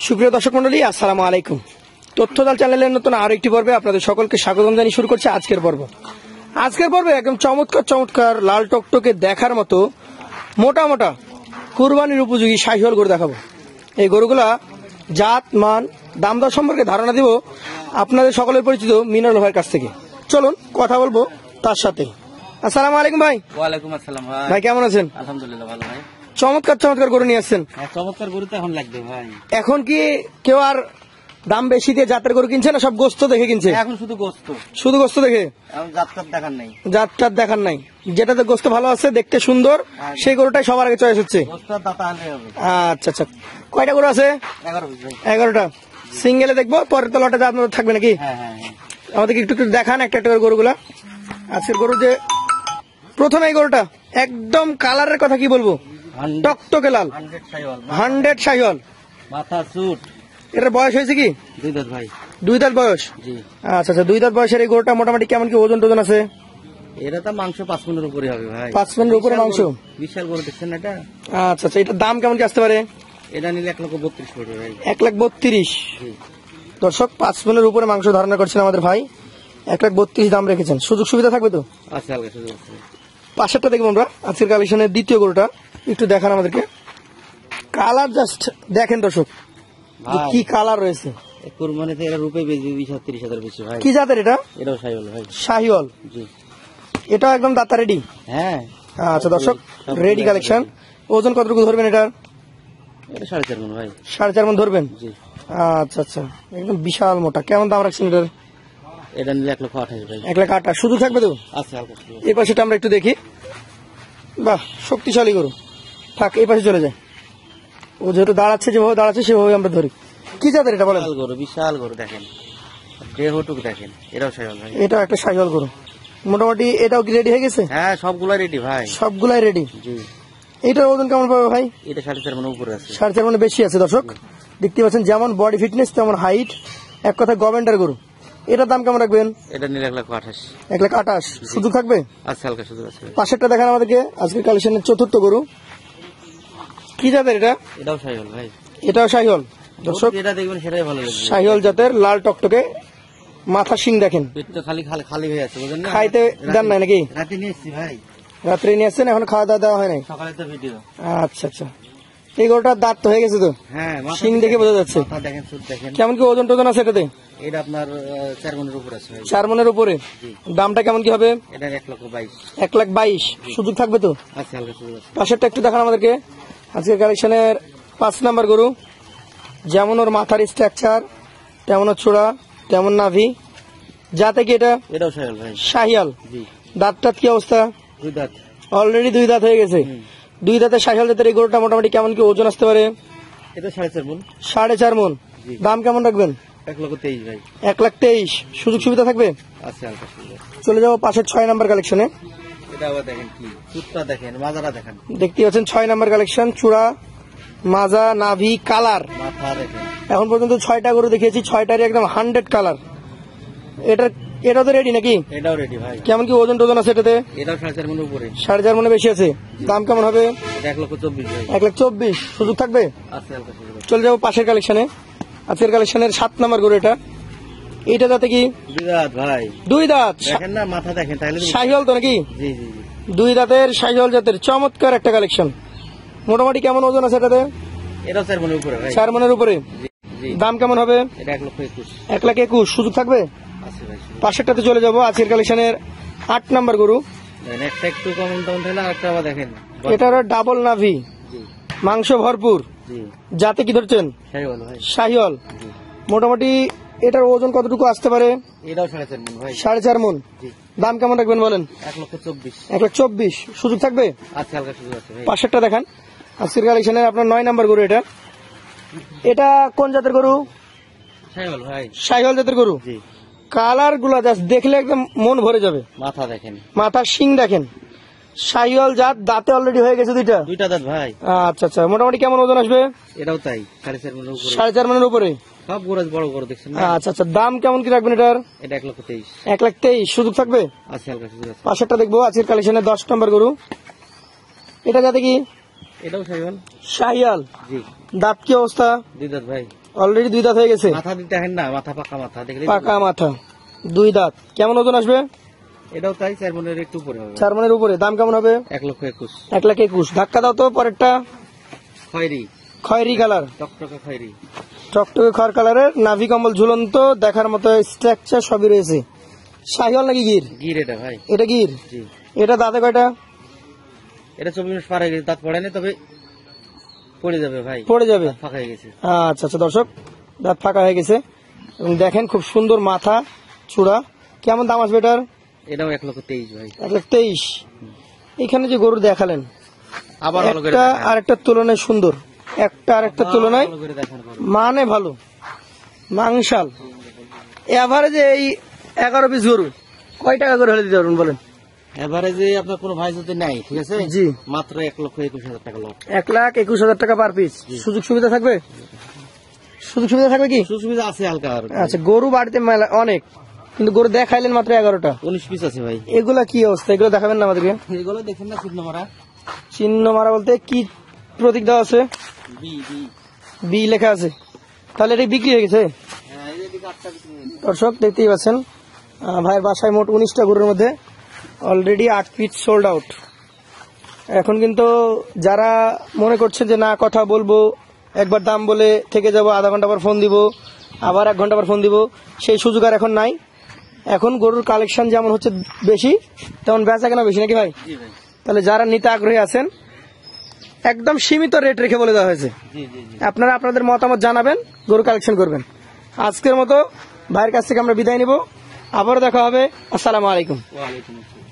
সুপ্রিয় দর্শক মন্ডলী, আসসালামু আলাইকুম। তথ্যজাল চ্যানেলের নতুন আরো একটি পর্বে আপনাদের সকলকে স্বাগতম জানিয়ে শুরু করছে আজকের পর্বে একদম চমৎকার লাল টকটকে দেখার মতো মোটা মোটা কুরবানির উপযোগী শাহিওয়াল গরু দেখাবো। এই গরুগুলা জাত, মান, দাম দর সম্পর্কে ধারণা দিব আপনাদের সকলের পরিচিত মিনারুল ভাইয়ের কাছ থেকে। চলুন কথা বলবো তার সাথে। আসসালামু আলাইকুম ভাই। ওয়ালাইকুম আসসালাম ভাই। ভাই কেমন আছেন? আলহামদুলিল্লাহ ভালো ভাই। চমৎকার গরু নিয়ে আসছেন। চমৎকার গরু তো এখন লাগবে ভাই। এখন কি কেউ আর দাম বেশি দিয়ে জাতের গরু কিনছে না সব গোস্ত দেখে কিনছে? এখন শুধু গোস্ত দেখে, এখন জাতটাত দেখার নাই। জাতটার দেখার নাই। যেটাতে গোস্ত ভালো আছে, দেখতে সুন্দর, সেই গরুটাই সবার আগে চয়েস হচ্ছে। গোস্তের দাতা হলে হবে। আচ্ছা, কয়টা গরু আছে? 11 পিস ভাই। 11টা। সিঙ্গেলে দেখবো, পরের তো লটে আপনাদের থাকবে নাকি? হ্যাঁ। আমাদেরকে একটু দেখান একটা করে গরুগুলা। আজকের গরু যে প্রথমে এই গরুটা একদম কালারের কথা কি বলবো, টকটকে লাল, 100 শাহিওয়াল, মাথা সুট। এটার বয়স হয়েছে কি? 2 দাঁত ভাই। 2 দাঁত বয়স। জি। আচ্ছা, 2 দাঁত বয়সের এই গরুটা মোটামুটি কেমন কি ওজন টোজন আছে? এটা তো মাংস 5 মণের উপরে হবে ভাই। 5 মণের উপরে মাংস। বিশাল গরু দেখছেন না এটা? আচ্ছা, এটার দাম কেমন কি আসতে পারে? এটা নিলে 1,32,000 পড়বে ভাই। 1,32,000। জি। দর্শক, 5 মণের উপরে মাংস ধারণা করছেন আমাদের ভাই, 1,32,000 দাম রেখেছেন। সুযোগ সুবিধা থাকবে তো? আচ্ছা, হালকা সুযোগ আছে। পাশেরটা দেখবো আমরা, আজকের কালেকশনের দ্বিতীয় গরুটা একটু দেখান আমাদেরকে। কালার জাস্ট দেখেন দর্শক, কি কালার রয়েছে। কুরবানিতে এর রূপে বেশি 20-30,000 বেশি ভাই। কি জাতের এটা? এটাও শাহিওয়াল ভাই। শাহিওয়াল। জি। এটা একদম দাতা রেডি। হ্যাঁ। আচ্ছা দর্শক, রেডি কালেকশন। ওজন কতটুকু ধরবেন এটা? এটা 4.5 মণ ভাই। 4.5 মণ ধরবেন? জি। আচ্ছা, একদম বিশাল মোটা। কেমন দাম রাখছেন এটার? এটা নিলে 1,28,000 ভাই। 1,28,000 শুধু থাকবে তো? আচ্ছা, হালকা সুযোগ। এই পাশেটা আমরা একটু দেখি। বাহ, শক্তিশালী গরু। থাক, এই পাশে চলে যায়। ও যেহেতু দাঁড়াচ্ছে, যেভাবে দাঁড়াচ্ছে সেভাবে আমরা ধরি। কি জাতের এটা বলেন? বিশাল গরু দেখেন, দেহটুক দেখেন। এটাও শাহিওয়াল ভাই। এটা একটা শাহিওয়াল গরু। মোটামুটি এটাও কি রেডি হয়ে গেছে? হ্যাঁ, সবগুলা রেডি ভাই। সবগুলাই রেডি। জি। এটার ওজন কেমন পাবে ভাই? এটা 4.5 মণ উপরে আছে। 4.5 মণ বেশি আছে দর্শক। দেখতে পাচ্ছেন যেমন বডি ফিটনেস তেমন হাইট, এক কথা গভর্নমেন্টের গরু। এটার দাম কেমন রাখবেন? এটা নিলে 1,28,000। 1,28,000 শুধু থাকবে? আচ্ছা, হালকা সুযোগ আছে। পাশেরটা দেখান আমাদেরকে, আজকের কালেকশনের চতুর্থ গরু। কি জাতের এটা? এটাও শাহিওয়াল ভাই। এটাও শাহিওয়াল। দর্শক, এটা দেখবেন সেটাই ভালো লাগবে। শাহিওয়াল জাতের লাল টকটকে, মাথা শিং দেখেন। পেট তো খালি হয়ে আছে বুঝলেন না? খাইতে দেন নাই নাকি? রাতে নিয়ে এসেছি ভাই। রাত্রে নিয়ে আসছেন, এখন খাওয়া দাওয়া দেওয়া হয় নাই? সকালে তো ভিডিও। আচ্ছা, এই গরুটার দাঁত তো হয়ে গেছে তো? হ্যাঁ, শিং দেখে বোঝা যাচ্ছে। মাথা দেখেন, সুট দেখেন। কেমন কি ওজন টোজন আছে এটাতে? এটা আপনার 4 মণের উপরে আছে ভাই। 4 মণের উপরে। জি। দামটা কেমন কি হবে? এটা 1,22,000। 1,22,000 সুযোগ থাকবে তো? আচ্ছা, হালকা সুযোগ আছে। পাশেরটা একটু দেখান আমাদেরকে, আজকের কালেকশনের 5 নাম্বার গরু। যেমন ওর মাথার স্ট্রাকচার, তেমন ওর ছোড়া, তেমন নাভি। যাতে কি এটা? এটাও শাহিওয়াল ভাই। শাহিয়াল। জি। দাঁতটাত কি অবস্থা? 2 দাঁত। অলরেডি 2 দাঁত হয়ে গেছে। 2 দাঁতের শাহিয়াল জাতের এই গরুটা মোটামুটি কেমন কি ওজন আসতে পারে? এটা 4.5 মণ। 4.5 মণ। জি। দাম কেমন রাখবেন? 1,23,000 ভাই। 1,23,000 সুযোগ সুবিধা থাকবে? আচ্ছা, হালকা সুযোগ আছে। চলে যাবো পাশের 6 নাম্বার কালেকশনে। এটা আবার দেখেন, কি সুটটা দেখেন, মাজারা দেখেন। দেখতে পাচ্ছেন 6 নাম্বার কালেকশন। চূড়া, মাজা, নাভি, কালার। মাথা দেখেন। এখন পর্যন্ত 6টা গরু দেখিয়েছি, 6টারই একদম 100 কালার। এটা তো রেডি নাকি? এটাও রেডি ভাই। কেমন কি ওজন টোজন আছে এটাতে? এটাও 4.5 মণ উপরে। 4.5 মণে বেশি আছে। দাম কেমন হবে? এটা 1,24,000 ভাই। 1,24,000 সুযোগ থাকবে? আচ্ছা, হালকা সুযোগ আছে। চলে যাবো পাশের কালেকশনে। আজকের কালেকশনের 7 নাম্বার গরু এটা। এইটা যাতে কি? 2 দাঁত ভাই। 2 দাঁত। দেখেন না, মাথা দেখেন তাহলে। শাহিওয়াল তো নাকি? জি। 2 দাঁতের শাহিওয়াল জাতের চমৎকার একটা কালেকশন। মোটামুটি কেমন ওজন আছে এটাতে? এটাও 4 মণের উপরে ভাই। 4 মণের উপরে। জি। দাম কেমন হবে? এটা 1,21,000। 1,21,000 সুযোগ থাকবে? আচ্ছা ভাই। পাশেরটাতে চলে যাবো, আজকের কালেকশনের 8 নাম্বার গরু। একটা একটু কম দাম থাকলে আরেকটা আবার দেখেন। এটার ডাবল নাভি, জি। মাংস ভরপুর। জি। যাতে কি ধরছেন? শাহিওয়াল ভাই। শাহিওয়াল। জি। মোটামুটি এটার ওজন কতটুকু আসতে পারে? এটাও 4.5 মণ ভাই। 4.5 মণ। জি। দাম কেমন রাখবেন বলেন? 1,24,000। 1,24,000 সুযোগ থাকবে? আচ্ছা, হালকা সুযোগ আছে ভাই। পাশেরটা দেখান, আজকের কালেকশনের আপনার 9 নাম্বার গরু এটা। এটা কোন জাতের গরু? শাহিওয়াল ভাই। শাহিওয়াল জাতের গরু। জি। কালার গুলা জাস্ট দেখলে একদম মন ভরে যাবে। মাথা দেখেন, মাথার শিং দেখেন। শাহিওয়াল জাত, দাঁতে অলরেডি হয়ে গেছে 2টা। 2টা দাঁত ভাই। আচ্ছা, মোটামুটি কেমন ওজন আসবে? এটাও তাই, 4.5 মণের উপরে। 4.5 মণের উপরে। সব বড় বড় দেখছেন না? আচ্ছা, দাম কেমন কি রাখবেন এটার? এটা 1,23,000। 1,23,000 সুযোগ থাকবে? আচ্ছা, হালকা সুযোগ আছে। পাশেরটা দেখবো, আজকের কালেকশনের 10 নম্বর গরু। এটা যাতে কি? এটাও শাহিওয়াল। শাহিয়াল। জি। দাঁত কি অবস্থা? 2 দাঁত ভাই। অলরেডি 2 দাঁত হয়ে গেছে, মাথা দিতে দেখেন না, মাথা পাকা মাথা দেখলে পাকা মাথা, 2 দাঁত। কেমন ওজন আসবে? এটাও তাই 4 মনের একটু উপরে হবে। 4 মনের উপরে। দাম কেমন হবে? 1,21,000। 1,21,000। ধাক্কা দাও তো পরেরটা। খয়েরি, খয়েরি কালার, টকটকে খয়েরি। টকটকে খয়ের কালারের, নাভি কম্বল ঝুলন্ত, দেখার মতো স্ট্রাকচার সবই রয়েছে। শাহিওয়াল নাকি গির? গির এটা ভাই। এটা গির। জি। এটা দাঁতে কয়টা? এটা 24 মাস পার হয়ে গেছে, দাঁত পড়ে না, তবে পড়ে যাবে ভাই, পড়ে যাবে। দাঁত ফাঁকা হয়ে গেছে। আচ্ছা আচ্ছা দর্শক, দাঁত ফাঁকা হয়ে গেছে এবং দেখেন খুব সুন্দর মাথা চূড়া। কেমন দাম আসবে এটার? এটাও 1,23,000 ভাই। 1,23,000। এখানে যে গরু দেখালেন, আবার ভালো করে একটা দেখান। আরেকটার তুলনায় সুন্দর, একটা আরেকটার তুলনায় ভালো করে দেখান ভালো। মানে ভালো, মাংসাল। এভারেজে এই 11 পিস গরু কয় টাকা করে হলে দিতে পারবেন বলেন? এভারেজে আপনার কোনো ভাই যদি নাই, ঠিক আছে, জি। মাত্র 1,21,000 টাকা লট। 1,21,000 টাকা পার পিস। সুযোগ সুবিধা থাকবে? সুযোগ সুবিধা থাকবে কি? সুবিধা আছে হালকা। আর আচ্ছা, গরু বাড়িতে মেলা অনেক, কিন্তু গরু দেখাইলেন মাত্র 11টা। 19 পিস আছে ভাই। এগুলা কি অবস্থা? এগুলো দেখাবেন না আমাদেরকে? এগুলো দেখেন না, চিহ্ন মারা। চিহ্ন মারা বলতে কি প্রতীক দেওয়া আছে? B B. বি লেখা আছে। তাহলে এটা বিক্রি হয়ে গেছে। হ্যাঁ, এই যে দিকে 8টা বিক্রি হয়ে গেছে। দর্শক দেখতেই পাচ্ছেন, ভাইয়ের বাসায় মোট 19টা গরুর মধ্যে অলরেডি 8 পিস সোল্ড আউট। এখন কিন্তু যারা মনে করছেন যে না কথা বলবো, একবার দাম বলে থেকে যাব, আধা ঘন্টা পর ফোন দিব, আবার 1 ঘন্টা পর ফোন দিব, সেই সুযোগ আর এখন নাই। এখন গরুর কালেকশন যেমন হচ্ছে বেশি, তেমন বেচা কেনা বেশি, নাকি ভাই? জি ভাই। তাহলে যারা নিতে আগ্রহী আছেন, একদম সীমিত রেট রেখে বলে দেওয়া হয়েছে। জি জি জি। আপনারা আপনাদের মতামত জানাবেন, গরু কালেকশন করবেন। আজকের মতো ভাইয়ের কাছ থেকে আমরা বিদায় নিব, আবারও দেখা হবে। আসসালামু আলাইকুম। ওয়ালাইকুম আসসালাম।